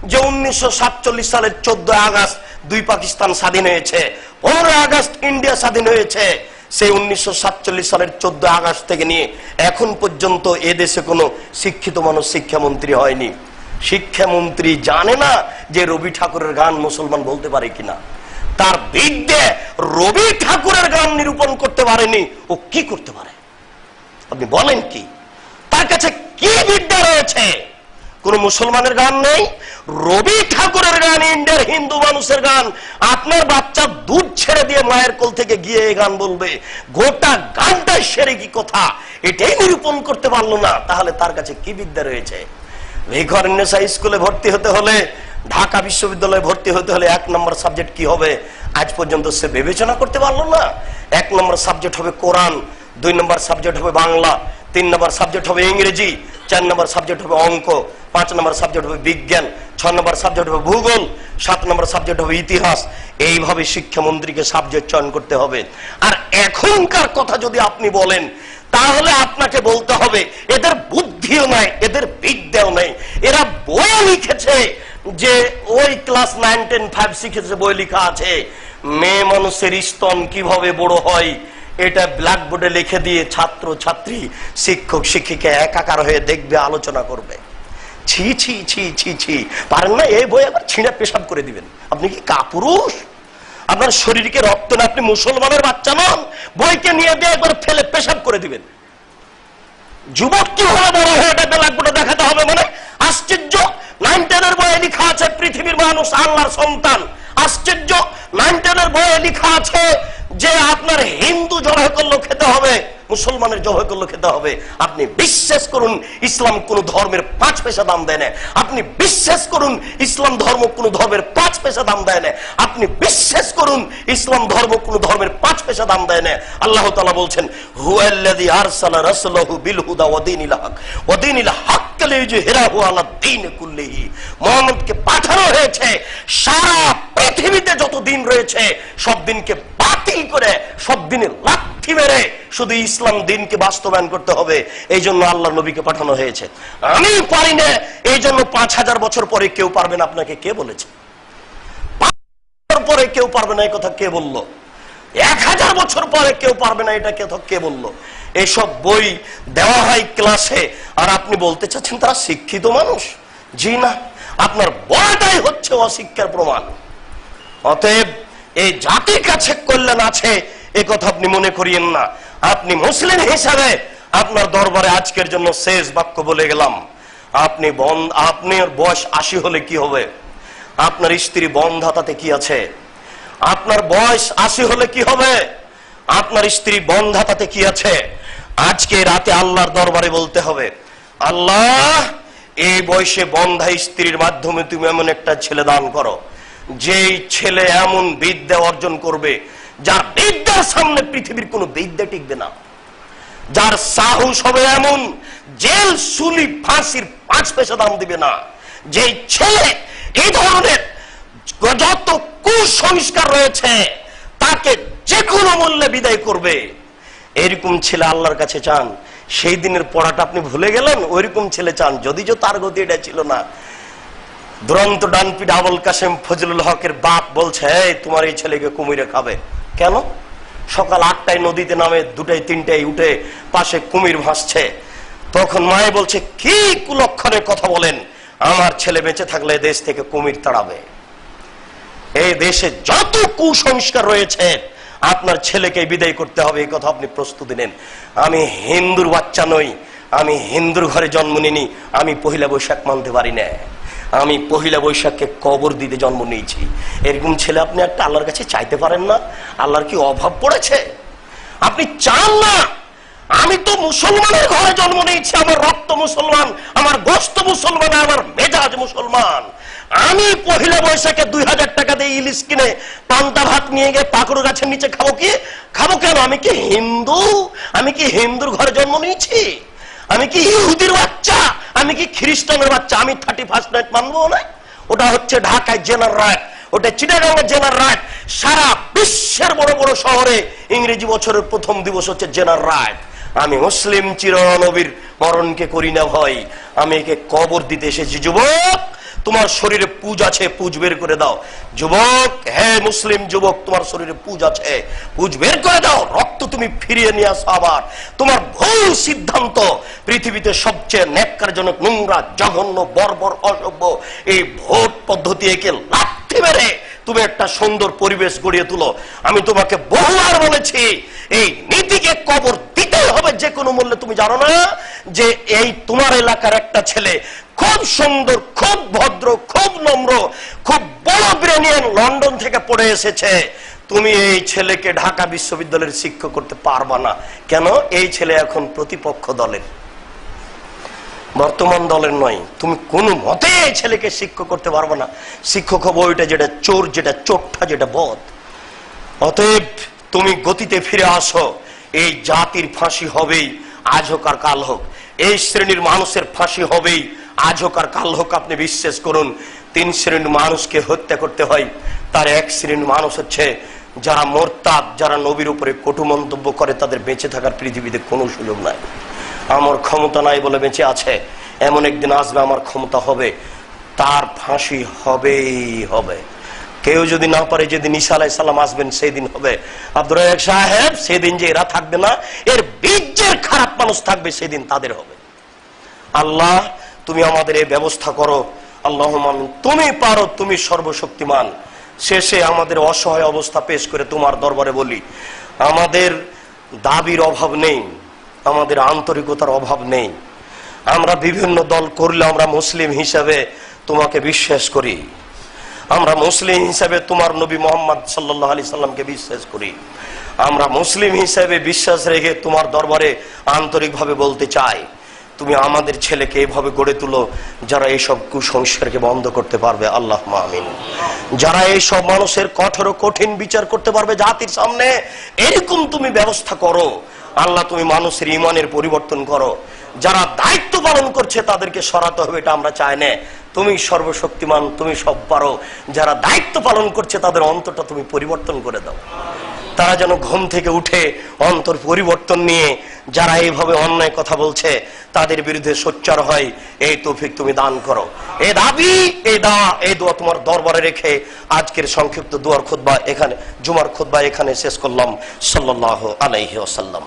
যে 1947 সালের 14 আগস্ট দুই পাকিস্তান স্বাধীন হয়েছে, 15 আগস্ট ইন্ডিয়া স্বাধীন হয়েছে, সেই 1947 সালের 14 আগস্ট থেকে নিয়ে এখন পর্যন্ত এদেশে কোনো শিক্ষিত মানুষ শিক্ষামন্ত্রী হয়নি। শিক্ষামন্ত্রী জানে না যে রবি ঠাকুরের গান মুসলমান বলতে পারে কিনা। তার বিদ্যে রবি ঠাকুরের গান নিরূপণ করতে পারেনি, ও কি করতে পারে? আপনি বলেন কি তার কাছে কি বিদ্যা রয়েছে? কোন মুসলমানের গান নেই, রবি ঠাকুরের গান, ইন্ডিয়ার হিন্দু মানুষের গান। আপনার বাচ্চা দুধ ছেড়ে দিয়ে মায়ের কোল থেকে গিয়ে এই গান বলবে, গোটা গানটা সেরে কি কথা, এটাই নিরূপণ করতে পারলো না, তাহলে তার কাছে কি বিদ্যা রয়েছে? ভিখারুন্নেসা স্কুলে ভর্তি হতে হলে, ঢাকা বিশ্ববিদ্যালয়ে ভর্তি হতে হলে 1 নম্বর সাবজেক্ট কি হবে আজ পর্যন্ত সে বিবেচনা করতে পারলো না। 1 নম্বর সাবজেক্ট হবে কোরআন, 2 নম্বর সাবজেক্ট হবে বাংলা, 3 নম্বর সাবজেক্ট হবে ইংরেজি, 4 নম্বর সাবজেক্ট হবে অঙ্ক, 5 নম্বর সাবজেক্ট হবে বিজ্ঞান, 6 নম্বর সাবজেক্ট হবে ভূগোল, 7 নম্বর সাবজেক্ট হবে ইতিহাস। এইভাবে শিক্ষামন্ত্রীকে সাবজেক্ট চয়ন করতে হবে। আর এখনকার কথা যদি আপনি বলেন, তাহলে আপনাকে বলতে হবে এদের বুদ্ধিও নাই, এদের বিদ্যাও নেই। এরা বই লিখেছে যে ওই ক্লাস 9, 10, 5 শিখেছে, বই লেখা আছে মেয়ে মানুষের স্তন কিভাবে বড় হয়, এটা ব্ল্যাকবোর্ডে লিখে দিয়ে ছাত্র ছাত্রী, শিক্ষক শিক্ষিকা একাকার হয়ে দেখবে, আলোচনা করবে। ছি ছি ছি ছি ছি, পারেন না এই বই আবার ছিঁড়ে পেশাব করে দিবেন? আপনি কি কাপুরুষ? আপনার শরীরকে রক্ত না, আপনি মুসলমানের বাচ্চা নন, বইকে নিয়ে দিয়ে একবার ফেলে পেশাব করে দিবেন। যুবক কি হয়ে বড় হয়ে এটা ব্ল্যাকবোর্ডে দেখাতে হবে মানে? আশ্চর্য, 9, 10 এর বইয়ে লেখা আছে পৃথিবীর মানুষ আল্লাহর সন্তান। আশ্চর্য, 9, 10 এর বইয়ে লেখা আছে যে আপনার হিন্দু জবাই করলেও খেতে হবে, মুসলমানের জবাই করলেও খেতে হবে। আপনি বিশ্বাস করুন ইসলাম কোন ধর্মের 5 পয়সা দাম দেয় না। আপনি বিশ্বাস করুন ইসলাম ধর্ম কোন ধর্মের 5 পয়সা দাম দেয় না। আপনি বিশ্বাস করুন ইসলাম ধর্ম কোন ধর্মের 5 পয়সা দাম দেয় না। আল্লাহ তাআলা বলছেন, হুয়াল্লাযী আরসালা রাসূলাহু বিল হুদা ওয়া দীনিল হক ওয়া দীনিল হক লিইয়ুযহিরাহু আলা দীন কুল্লিহি। মুহাম্মদকে পাঠানো হয়েছে সারা পৃথিবীতে যত দিন রয়েছে সব দিনকে বাতিল করে, সব দিনে লাথি মেরে শুধু ইসলাম দিনকে বাস্তবায়ন করতে হবে। এই জন্য আল্লাহ নবীকে পাঠানো হয়েছে। আমি পারি না, এই জন্য 5000 বছর পরে কেউ পারবে না। আপনাকে কে বলেছে? 5 বছর পরে কেউ পারবে না, এই কথা কে বলল? 1000 বছর পরে কেউ পারবে না, এটা কে বলল? এইসব বই দেওয়া হয় ক্লাসে, আর আপনি বলতে চাচ্ছেন তারা শিক্ষিত মানুষ? জি না, আপনার বড়টাই হচ্ছে অশিক্ষার প্রমাণ। অতএব এই জাতির কাছে কল্যাণ আছে এ কথা আপনি মনে করিয়েন না। আপনি মুসলিম হিসাবে আপনার দরবারে আজকের জন্য শেষ বাক্য বলে গেলাম। আপনার বয়স 80 হলে কি হবে? আপনার স্ত্রী বন্ধাতাতে কি আছে? আপনার বয়স 80 হলে কি হবে? আপনার স্ত্রী বন্ধাতাতে কি আছে? আজকে রাতে আল্লাহর দরবারে বলতে হবে, আল্লাহ এই বয়সে বন্ধা স্ত্রীর মাধ্যমে তুমি এমন একটা ছেলে দান করো, যেই ছেলে এমন বিদ্যা অর্জন করবে যার বিদ্যার সামনে পৃথিবীর কোন বিদ্যা টিকবে না, যার সাহস হবে এমন জেল সুলি ফাঁসির 5 পয়সা দাম দিবে না, যে ছেলে এই ধরনের যত কুসংস্কার রয়েছে তাকে যে কোনো মূল্যে বিদায় করবে। এরকম ছেলে আল্লাহর কাছে চান। সেই দিনের পড়াটা আপনি ভুলে গেলেন, ওইরকম ছেলে চান। যদিও তার গতি এটা ছিল না। দুরন্ত ডানপিট আবুল কাসেম ফজলুল হকের বাপ বলছে, তোমার এই ছেলেকে কুমিরে খাবে। কেন? সকাল 8টায় নদীতে নামে, 2টায় 3টায় উঠে পাশে কুমির ভাসছে। তখন মায়ে বলছে, কি কুলক্ষণের কথা বলেন, আমার ছেলে বেঁচে থাকলে দেশ থেকে কুমির তাড়াবে। এই দেশে যত কুসংস্কার রয়েছে আপনার ছেলেকে বিদায় করতে হবে, এই কথা আপনি প্রস্তুতি নেন। আমি হিন্দুর বাচ্চা নই, আমি হিন্দুর ঘরে জন্ম নিনি, আমি পহিলা বৈশাখ মানতে পারি না, আমি পহিলা বৈশাখকে কবর দিতে জন্ম নিয়েছি। এরকম ছেলে আপনি একটা আল্লাহর কাছে চাইতে পারেন না? আল্লাহর কি অভাব পড়েছে? আপনি চান না? আমি তো মুসলমানের ঘরে জন্ম নিয়েছি, আমার রক্ত মুসলমান, আমার গোশত মুসলমান, আমার মেজাজ মুসলমান। আমি পহিলা বৈশাখে 2000 টাকা দিয়ে ইলিশ কিনে পান্তা ভাত নিয়ে গিয়ে পাকুড় গাছের নিচে খাবো? কি খাবো? কেন? আমি কি হিন্দু? আমি কি হিন্দুর ঘরে জন্ম নিয়েছি? আমি কি ইহুদির বাচ্চা? আমি কি খ্রিস্টানের বাচ্চা? আমি 31st নাইট মানবো না? ওটা হচ্ছে ঢাকায় জেনার রাইট, ওটা চিটাগাংয়ের জেনার রাইট। সারা বিশ্বের বড় বড় শহরে ইংরেজি বছরের প্রথম দিবস হচ্ছে জেনার রাইট। আমি মুসলিম চিরনবীর মরণকে করি না ভয়, আমি একে কবর দিতে এসেছি। যুবক, তোমার শরীরে পুজ আছে, পুজ বের করে দাও। যুবক, হ্যাঁ মুসলিম যুবক, তোমার শরীরে পুজ আছে, পুজ বের করে দাও। রক্ত তুমি ফিরিয়ে নিয়ে আসো। আবার তোমার ভুল সিদ্ধান্ত, পৃথিবীতে সবচেয়ে ন্যাক্কারজনক, নোংরা, জঘন্য, বর্বর, অসভ্য এই ভোট পদ্ধতি, একে লাথি মেরে তুমি একটা সুন্দর পরিবেশ গড়িয়ে তুলো। আমি তোমাকে বহুবার বলেছি, এই নীতিকে কবর দিতেই হবে যে কোনো মূল্যে। তুমি জানো না যে এই তোমার এলাকার একটা ছেলে খুব সুন্দর, খুব ভদ্র, খুব নম্র, খুব বড় ব্রেনিয়ান, লন্ডন থেকে পড়ে এসেছে। তুমি এই ছেলেকে ঢাকা বিশ্ববিদ্যালয়ের শিক্ষক করতে পারবা না। কেন? এই ছেলে এখন প্রতিপক্ষ দলের, বর্তমান দলের নয়। তুমি কোনো মতে এই ছেলেকে শিক্ষক করতে পারবে না। শিক্ষক হবে ওইটা যেটা চোর, যেটা চোরটা, যেটা বদ। অতএব তুমি গতিতে ফিরে আসো। এই জাতির ফাঁসি হবেই, আজ হোক আর কাল হোক। এই শ্রেণীর মানুষের ফাঁসি হবেই, আজ হোক আর কাল হোক। আপনি বিশ্বাস করুন, 3 শ্রেণীর মানুষকে হত্যা করতে হয়। তার এক শ্রেণীর মানুষ হচ্ছে যারা মোরতাদ, যারা নবীর উপরে কটু মন্তব্য করে। তাদের বেঁচে থাকার পৃথিবীতে কোনো সুযোগ নাই। আমার ক্ষমতা নাই বলে বেঁচে আছে, এমন একদিন আসবে আমার ক্ষমতা হবে, তার ফাঁসি হবেই হবে। কেউ যদি না পারে, যেদিন ঈসা আলাইহিস সালাম আসবেন সেই দিন হবে। আব্দুর রাজ্জাক সাহেব, সেদিন যে এরা থাকবে না, এর বীর্যের খারাপ মানুষ থাকবে, সেদিন তাদের হবে। আল্লাহ, তুমি আমাদের এই ব্যবস্থা করো। আল্লাহুম্মা আমিন। তুমি পারো, তুমি সর্বশক্তিমান। শেষে আমাদের অসহায় অবস্থা পেশ করে তোমার দরবারে বলি, আমাদের দাবির অভাব নেই, আমাদের আন্তরিকতার অভাব নেই। আমরা বিভিন্ন দল করলে আমরা মুসলিম হিসাবে তোমাকে বিশ্বাস করি। আমরা মুসলিম হিসাবে তোমার নবী মুহাম্মদ সাল্লাল্লাহু আলাইহি সাল্লামকে বিশ্বাস করি। আমরা মুসলিম হিসাবে বিশ্বাস রেখে তোমার দরবারে আন্তরিকভাবে বলতে চাই, তুমি আমাদের ছেলেকে এভাবে গড়ে তুলো যারা এইসব কুসংস্কারকে বন্ধ করতে পারবে। আল্লাহুম্মা আমিন। যারা এইসব মানুষের কঠোর কঠিন বিচার করতে পারবে জাতির সামনে, এরকম তুমি ব্যবস্থা করো। আল্লাহ, তুমি মানুষের ইমানের পরিবর্তন করো। যারা দায়িত্ব পালন করছে তাদেরকে সরাতে হবে, এটা আমরা চাই না। তুমি সর্বশক্তিমান, তুমি সব পারো। যারা দায়িত্ব পালন করছে তাদের অন্তরটা তুমি পরিবর্তন করে দাও। তারা যেন ঘুম থেকে উঠে অন্তর পরিবর্তন নিয়ে যারা এইভাবে অন্যায় কথা বলছে তাদের বিরুদ্ধে সোচ্চার হয়, এই তৌফিক তুমি দান করো। এই দাবি, এই দোয়া তোমার দরবারে রেখে আজকের সংক্ষিপ্ত দুয়ার খুতবা এখানে, জুমার খুতবা এখানে শেষ করলাম। সাল্লাল্লাহু আলাইহি ওয়াসাল্লাম।